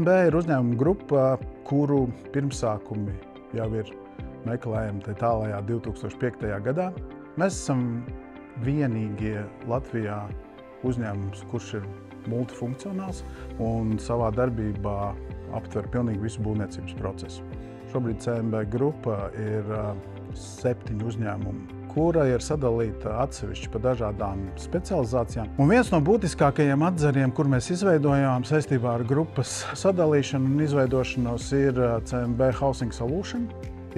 CMB ir uzņēmuma grupa, kuru pirmsākumi jau ir meklējami tālajā 2005. gadā. Mēs esam vienīgie Latvijā uzņēmums, kurš ir multifunkcionāls un savā darbībā aptver pilnīgi visu būvniecības procesu. Šobrīd CMB grupa ir 7 uzņēmumi, kura ir sadalīta atsevišķi pa dažādām specializācijām. Un viens no būtiskākajiem atzariem, kur mēs izveidojām saistībā ar grupas sadalīšanu un izveidošanos, ir CMB Housing Solution.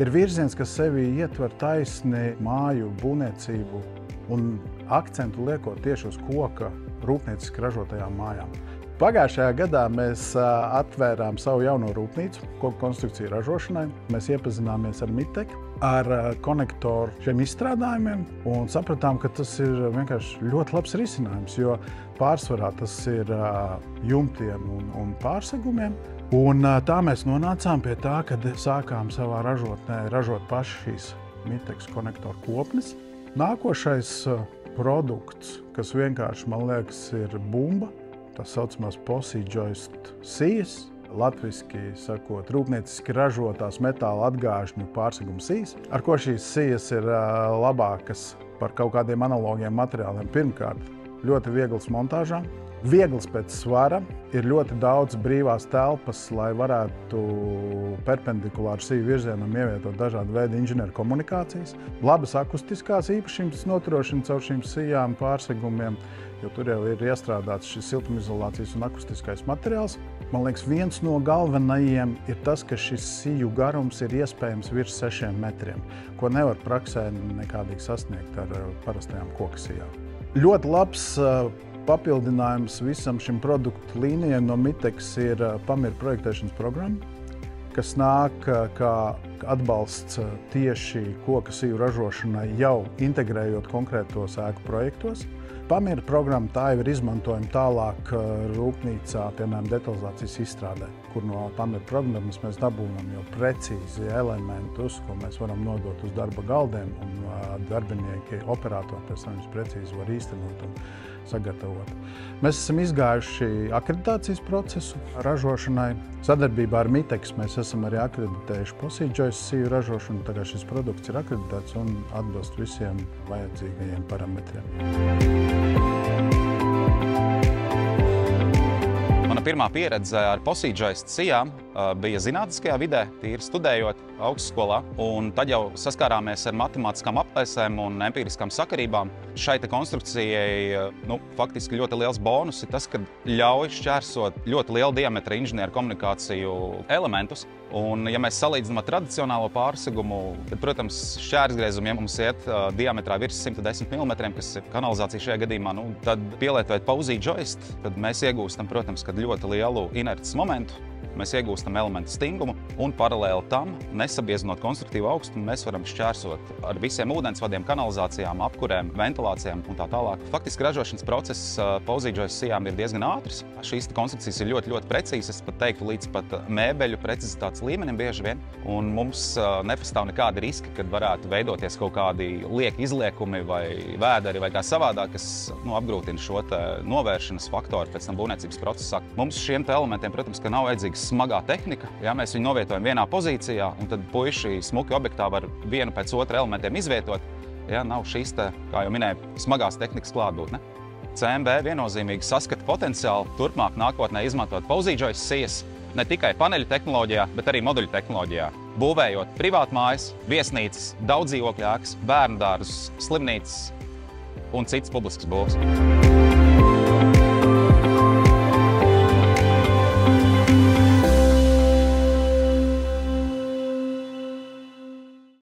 Ir virziens, kas sevī ietver taisni māju būvniecību un akcentu liekot tieši uz koka rūpnieciski ražotajām mājām. Pagājušajā gadā mēs atvērām savu jauno rūpnīcu koku konstrukciju ražošanai. Mēs iepazināmies ar Mitek, ar konektoru šiem izstrādājumiem un sapratām, ka tas ir vienkārši ļoti labs risinājums, jo pārsvarā tas ir jumtiem un pārsegumiem. Un tā mēs nonācām pie tā, kad sākām savā ražotnē ražot paši šīs Miteks konektoru kopnes. Nākošais produkts, kas vienkārši, man liekas, ir bumba, tā saucamās PosiJoist sijas, latviski sakot, rūpnieciski ražotās metāla atgāžņu pārseguma sijas, ar ko šīs sijas ir labākas par kaut kādiem analogiem materiāliem. Pirmkārt, ļoti viegls montāžā, viegls pēc svara, ir ļoti daudz brīvās telpas, lai varētu perpendikulāru siju virzienam ievietot dažādu veidu inženieru komunikācijas, labas akustiskās īpašības noturošana caur šīm sijām pārsegumiem, jo tur jau ir iestrādāts šis siltumizolācijas un akustiskais materiāls. Man liekas, viens no galvenajiem ir tas, ka šis siju garums ir iespējams virs 6 metriem, ko nevar praksē nekādīgi sasniegt ar parastajām koka sijām. Ļoti labs papildinājums visam šim produktu līnijai no Miteks ir Pamir projektēšanas programma, kas nāk kā atbalsts tieši koka siju ražošanai jau integrējot konkrētos ēku projektos. Pamira programma tā jau ir izmantojama tālāk rūpnīcā, piemēram, detalizācijas izstrādē, kur no Pamira programmas mēs dabūnam jau precīzi elementus, ko mēs varam nodot uz darba galdiem, un darbinieki, operatori pēc tam precīzi var īstenot un sagatavot. Mēs esam izgājuši akreditācijas procesu ražošanai. Sadarbībā ar Miteks mēs esam arī akreditējuši PosiJoist siju ražošanu, tagad šis produkts ir akreditēts un atbilst visiem vajadzīgajiem parametriem. Mana pirmā pieredze ar PosiJoist sijām bija zinātniskajā vidē, tīri studējot augstskolā, un tad jau saskārāmies ar matemātiskām aplēsēm un empiriskām sakarībām. Šai konstrukcijai faktiski ļoti liels bonus ir tas, ka ļauj šķērsot ļoti lielu diametra inženieru komunikāciju elementus. Un, ja mēs salīdzinām ar tradicionālo pārsegumu, tad, protams, šķērsgriezumiem mums iet diametrā virs 110 mm, kas ir kanalizācija šajā gadījumā, tad pielietojot PosiJoist, tad mēs iegūstam, protams, ļoti lielu inerces momentu. Mēs iegūstam elementu stingumu un paralēli tam, nesabiezinot konstruktīvu augstumu, mēs varam šķērsot ar visiem ūdensvadiem, kanalizācijām, apkurēm, ventilācijām un tā tālāk. Faktiski ražošanas process PosiJoist sijām ir diezgan ātrs. Šīs konstrukcijas ir ļoti precīzas, es pat teiktu līdz pat mēbeļu precizitātes līmenim bieži vien. Un mums nepastāv nekādi riski, kad varētu veidoties kaut kādi lieki izliekumi vai vēderi vai kā savādāk, kas apgrūtina šo novēršanas faktoru pēc tam būvniecības procesā. Mums šiem elementiem, protams, ka nav vajadzīgs smagā tehnika. Ja, mēs viņu novietojam vienā pozīcijā, un tad puiši smuki objektā var vienu pēc otra elementiem izvietot. Ja, nav šīs, kā jau minēju, smagās tehnikas klātbūtne. CMB viennozīmīgi saskata potenciālu turpmāk nākotnē izmantot PosiJoist sijas ne tikai paneļu tehnoloģijā, bet arī moduļu tehnoloģijā. Būvējot privātmājas, viesnīcas, daudzdzīvokļu ēkas, bērnu dārzus, slimnīcas un citas publiskas būvs.